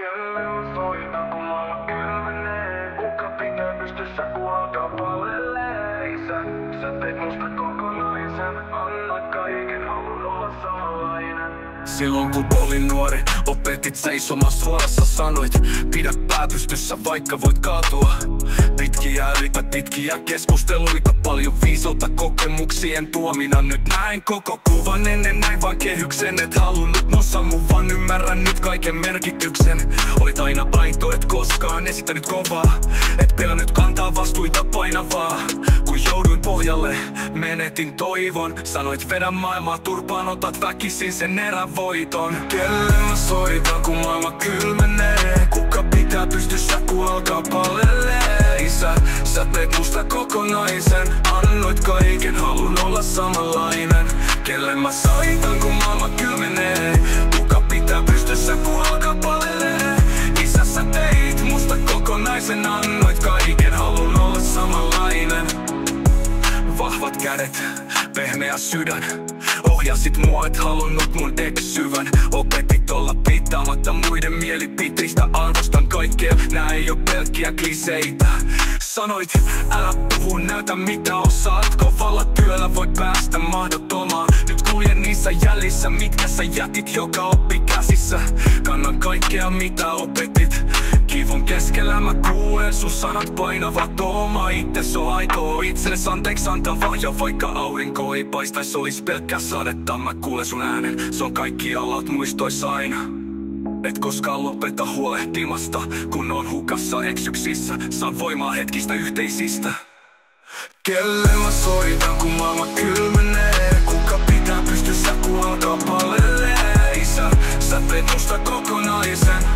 Kelle mä soitan, kun maailma kylmenee? Kuka pitää pystyssä, kun alkaa pallelee? Isä, sä teit musta kokonaisen. Annoit kaiken, haluun olla samanlainen. Silloin kun olin nuori, opetit seisomaan suorassa, sanoit pidä pää pystyssä, vaikka voit kaatua. Pitkiä keskusteluita, paljon viisautta kokemuksien tuomina. Nyt näin koko kuvan, ennen näin vaan kehyksen. Et halunnut nossa mun, vaan ymmärrän nyt kaiken merkityksen. Olit aina aito, et koskaan esittänyt kovaa. Et pelännyt kantaa vastuita painavaa. Kun jouduin pohjalle, menetin toivon. Sanoit vedä maailmaa turpaan, otat väkisin sen erävoiton. Kelle mä soitan, kun maailma kylmenee? Kuka pitää pystyssä, kun alkaa pallelee? Isä, sä teit musta kokonaisen. Annoit kaiken, haluun olla samanlainen. Kelle mä soitan, kun maailma kylmenee? Kuka pitää pystyssä, kun alkaa pallelee? Isä, sä teit musta kokonaisen. Annoit kaiken, haluun olla samanlainen. Vahvat kädet, pehmeä sydän. Ohjasit mua, et halunnut mun eksyvän. Opetit olla pitämättä muiden mielipiteistä. Arvostan kaikkea, nää ei oo pelkkiä kliseitä. Sanoit, älä puhu, näytä mitä osaat. Kovalla työllä voit päästä mahdottomaan. Nyt kuljen niissä jäljissä, mitkä sä jätit, joka oppi käsissä. Kannan kaikkea mitä opetit. Kivun keskellä mä kuulen sun sanat painavat. Oma itses on aitoa, itsellesi anteeksi antava. Ja vaikka aurinko ei paistais, olis pelkkää sadetta, mä kuulen sun äänen. Se on kaikkialla, oot muistoissa aina. Et koskaan lopeta huolehtimasta, kun on hukassa eksyksissä. Saan voimaa hetkistä yhteisistä. Kelle mä soitan, kun maailma kylmenee? Kuka pitää pystyssä, kun alkaa pallelee? Isä, sä teit musta kokonaisen.